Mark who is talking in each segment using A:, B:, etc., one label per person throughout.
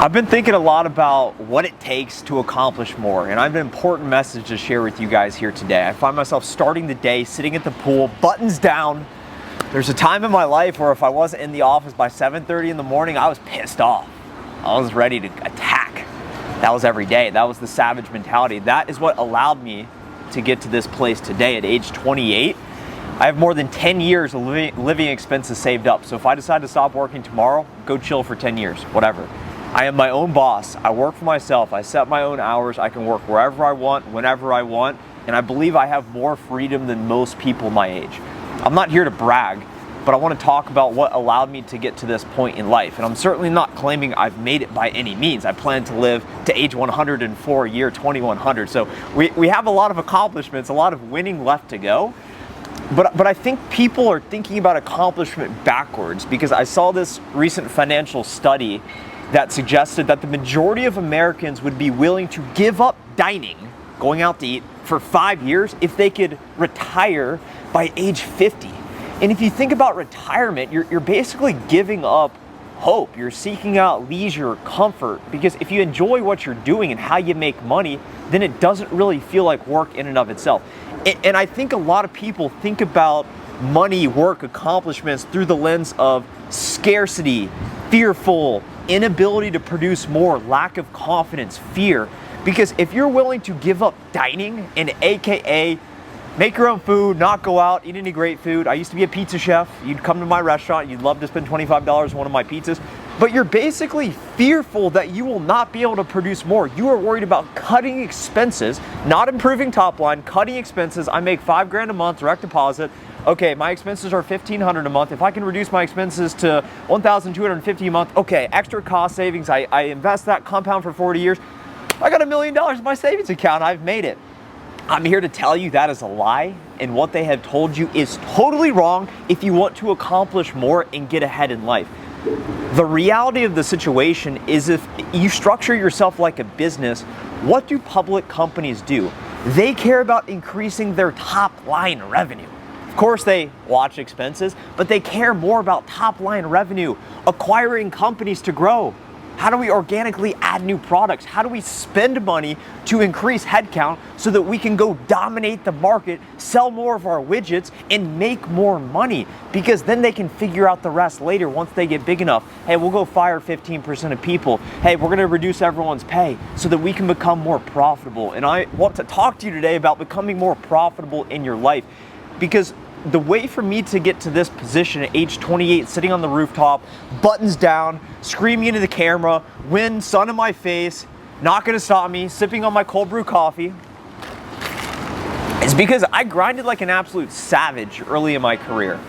A: I've been thinking a lot about what it takes to accomplish more, and I have an important message to share with you guys here today. I find myself starting the day sitting at the pool, buttons down. There's a time in my life where if I wasn't in the office by 7:30 in the morning, I was pissed off. I was ready to attack. That was every day. That was the savage mentality. That is what allowed me to get to this place today at age 28. I have more than 10 years of living expenses saved up. So if I decide to stop working tomorrow, go chill for 10 years, whatever. I am my own boss. I work for myself. I set my own hours. I can work wherever I want, whenever I want. And I believe I have more freedom than most people my age. I'm not here to brag, but I want to talk about what allowed me to get to this point in life. And I'm certainly not claiming I've made it by any means. I plan to live to age 104, year 2100. So we have a lot of accomplishments, a lot of winning left to go. But I think people are thinking about accomplishment backwards, because I saw this recent financial study that suggested that the majority of Americans would be willing to give up dining, going out to eat, for 5 years if they could retire by age 50. And if you think about retirement, you're basically giving up hope. You're seeking out leisure, comfort, because if you enjoy what you're doing and how you make money, then it doesn't really feel like work in and of itself. And I think a lot of people think about money, work, accomplishments through the lens of scarcity, fearful, inability to produce more, lack of confidence, fear. Because if you're willing to give up dining and AKA make your own food, not go out, eat any great food. I used to be a pizza chef. You'd come to my restaurant, you'd love to spend $25 on one of my pizzas, but you're basically fearful that you will not be able to produce more. You are worried about cutting expenses, not improving top line, cutting expenses. I make $5,000 a month, direct deposit. Okay, my expenses are $1,500 a month. If I can reduce my expenses to $1,250 a month, okay, extra cost savings. I invest that, compound for 40 years. I got $1 million in my savings account. I've made it. I'm here to tell you that is a lie, and what they have told you is totally wrong if you want to accomplish more and get ahead in life. The reality of the situation is, if you structure yourself like a business, what do public companies do? They care about increasing their top line revenue. Of course, they watch expenses, but they care more about top line revenue, acquiring companies to grow. How do we organically add new products? How do we spend money to increase headcount so that we can go dominate the market, sell more of our widgets, and make more money? Because then they can figure out the rest later once they get big enough. Hey, we'll go fire 15% of people. Hey, we're gonna reduce everyone's pay so that we can become more profitable. And I want to talk to you today about becoming more profitable in your life, because the way for me to get to this position at age 28, sitting on the rooftop, buttons down, screaming into the camera, wind, sun in my face, not gonna stop me, sipping on my cold brew coffee, is because I grinded like an absolute savage early in my career.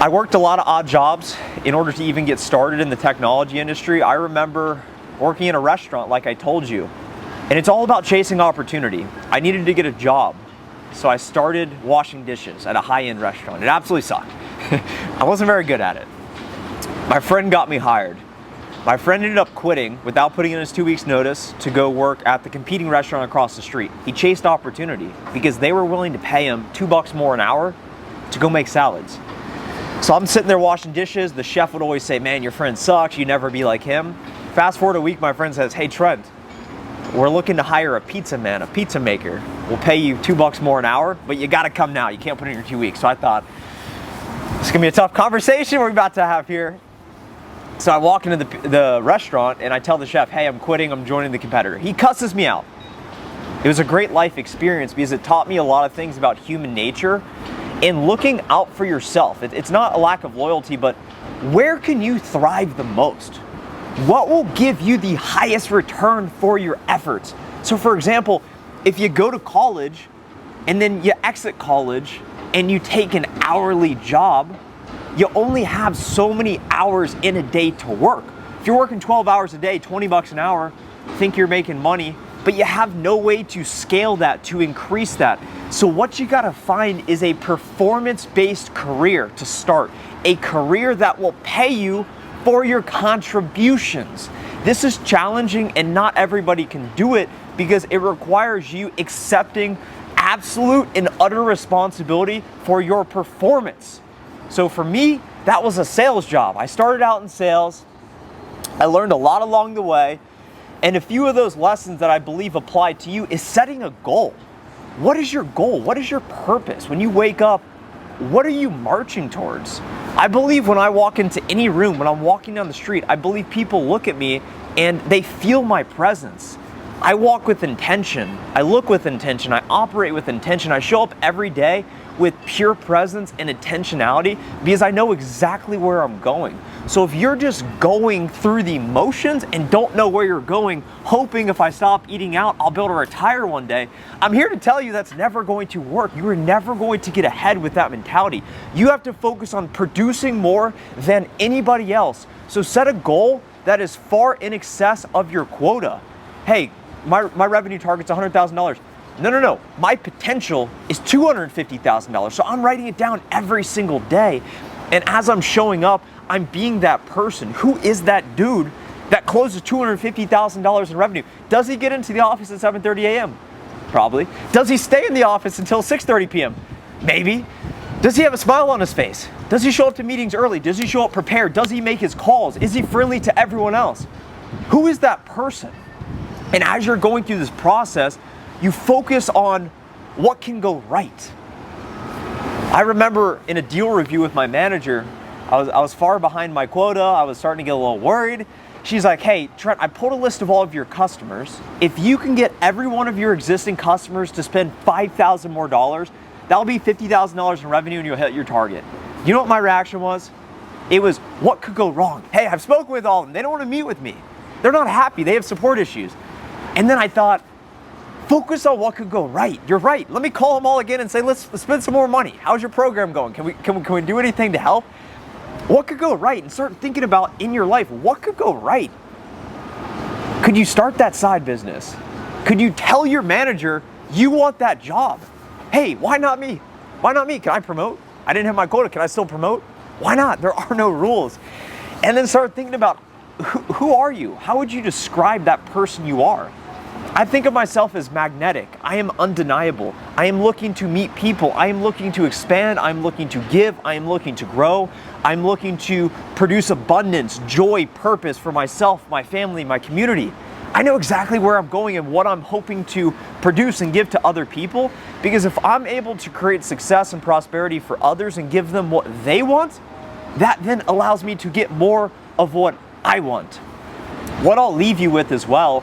A: I worked a lot of odd jobs in order to even get started in the technology industry. I remember working in a restaurant, like I told you, and it's all about chasing opportunity. I needed to get a job. So I started washing dishes at a high-end restaurant. It absolutely sucked. I wasn't very good at it. My friend got me hired. My friend ended up quitting without putting in his 2 weeks notice to go work at the competing restaurant across the street. He chased opportunity because they were willing to pay him $2 more an hour to go make salads. So I'm sitting there washing dishes. The chef would always say, man, your friend sucks. You never be like him. Fast forward a week, my friend says, hey, Trent, we're looking to hire a pizza man, a pizza maker. We'll pay you $2 more an hour, but you gotta come now. You can't put in your 2 weeks. So I thought, it's gonna be a tough conversation we're about to have here. So I walk into the restaurant and I tell the chef, hey, I'm quitting, I'm joining the competitor. He cusses me out. It was a great life experience because it taught me a lot of things about human nature and looking out for yourself. It's not a lack of loyalty, but where can you thrive the most? What will give you the highest return for your efforts? So for example, if you go to college and then you exit college and you take an hourly job, you only have so many hours in a day to work. If you're working 12 hours a day, $20 an hour, think you're making money, but you have no way to scale that, to increase that. So what you gotta find is a performance-based career to start, a career that will pay you for your contributions. This is challenging and not everybody can do it because it requires you accepting absolute and utter responsibility for your performance. So for me, that was a sales job. I started out in sales. I learned a lot along the way, and a few of those lessons that I believe apply to you is setting a goal. What is your goal? What is your purpose? When you wake up, what are you marching towards? I believe when I walk into any room, when I'm walking down the street, I believe people look at me and they feel my presence. I walk with intention. I look with intention. I operate with intention. I show up every day with pure presence and intentionality because I know exactly where I'm going. So if you're just going through the motions and don't know where you're going, hoping if I stop eating out, I'll be able to retire one day, I'm here to tell you that's never going to work. You are never going to get ahead with that mentality. You have to focus on producing more than anybody else. So set a goal that is far in excess of your quota. Hey, my revenue target's $100,000. No. My potential is $250,000. So I'm writing it down every single day. And as I'm showing up, I'm being that person. Who is that dude that closes $250,000 in revenue? Does he get into the office at 7:30 a.m.? Probably. Does he stay in the office until 6:30 p.m.? Maybe. Does he have a smile on his face? Does he show up to meetings early? Does he show up prepared? Does he make his calls? Is he friendly to everyone else? Who is that person? And as you're going through this process, you focus on what can go right. I remember in a deal review with my manager, I was far behind my quota. I was starting to get a little worried. She's like, hey, Trent, I pulled a list of all of your customers. If you can get every one of your existing customers to spend $5,000 more, that'll be $50,000 in revenue and you'll hit your target. You know what my reaction was? It was, what could go wrong? Hey, I've spoken with all of them. They don't want to meet with me. They're not happy. They have support issues. And then I thought, focus on what could go right. You're right. Let me call them all again and say, let's spend some more money. How's your program going? Can we do anything to help? What could go right? And start thinking about in your life, what could go right? Could you start that side business? Could you tell your manager you want that job? Hey, why not me? Why not me? Can I promote? I didn't have my quota. Can I still promote? Why not? There are no rules. And then start thinking about who are you? How would you describe that person you are? I think of myself as magnetic. I am undeniable. I am looking to meet people. I am looking to expand. I'm looking to give. I am looking to grow. I'm looking to produce abundance, joy, purpose for myself, my family, my community. I know exactly where I'm going and what I'm hoping to produce and give to other people, because if I'm able to create success and prosperity for others and give them what they want, that then allows me to get more of what I want. What I'll leave you with as well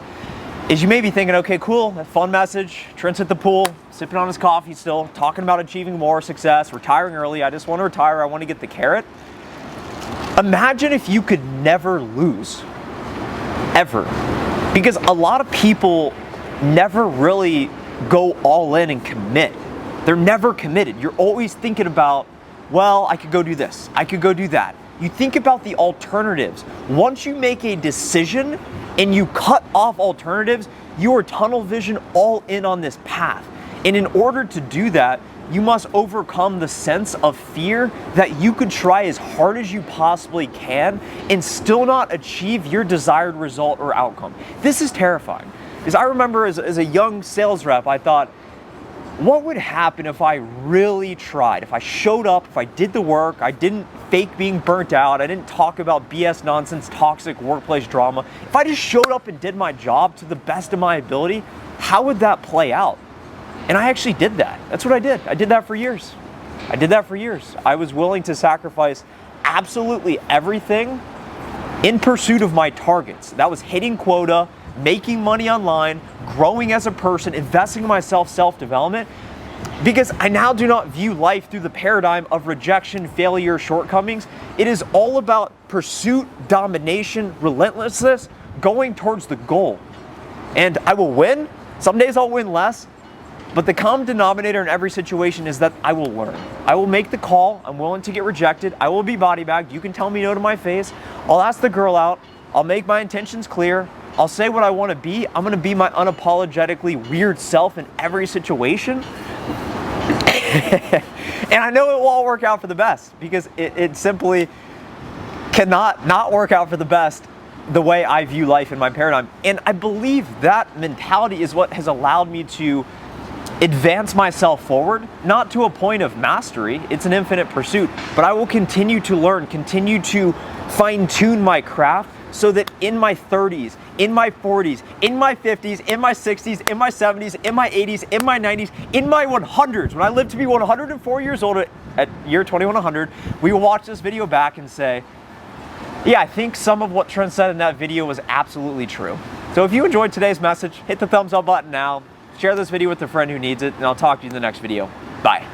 A: is you may be thinking, okay, cool, that fun message. Trent's at the pool, sipping on his coffee still, talking about achieving more success, retiring early. I just want to retire. I want to get the carrot. Imagine if you could never lose, ever. Because a lot of people never really go all in and commit. They're never committed. You're always thinking about, well, I could go do this. I could go do that. You think about the alternatives. Once you make a decision and you cut off alternatives, you are tunnel vision all in on this path. And in order to do that, you must overcome the sense of fear that you could try as hard as you possibly can and still not achieve your desired result or outcome. This is terrifying. Because I remember as a young sales rep, I thought, what would happen if I really tried? If I showed up, if I did the work, I didn't fake being burnt out, I didn't talk about BS nonsense, toxic workplace drama. If I just showed up and did my job to the best of my ability, how would that play out? And I actually did that. That's what I did. I did that for years. I was willing to sacrifice absolutely everything in pursuit of my targets. That was hitting quota, making money online, growing as a person, investing in myself, self-development, because I now do not view life through the paradigm of rejection, failure, shortcomings. It is all about pursuit, domination, relentlessness, going towards the goal. And I will win. Some days I'll win less, but the common denominator in every situation is that I will learn. I will make the call. I'm willing to get rejected. I will be body bagged. You can tell me no to my face. I'll ask the girl out. I'll make my intentions clear. I'll say what I want to be. I'm going to be my unapologetically weird self in every situation. And I know it will all work out for the best, because it simply cannot not work out for the best the way I view life in my paradigm. And I believe that mentality is what has allowed me to advance myself forward, not to a point of mastery. It's an infinite pursuit, but I will continue to learn, continue to fine-tune my craft so that in my 30s, in my 40s, in my 50s, in my 60s, in my 70s, in my 80s, in my 90s, in my 100s, when I live to be 104 years old at year 2100, we will watch this video back and say, yeah, I think some of what Trent said in that video was absolutely true. So if you enjoyed today's message, hit the thumbs up button now, share this video with a friend who needs it, and I'll talk to you in the next video. Bye.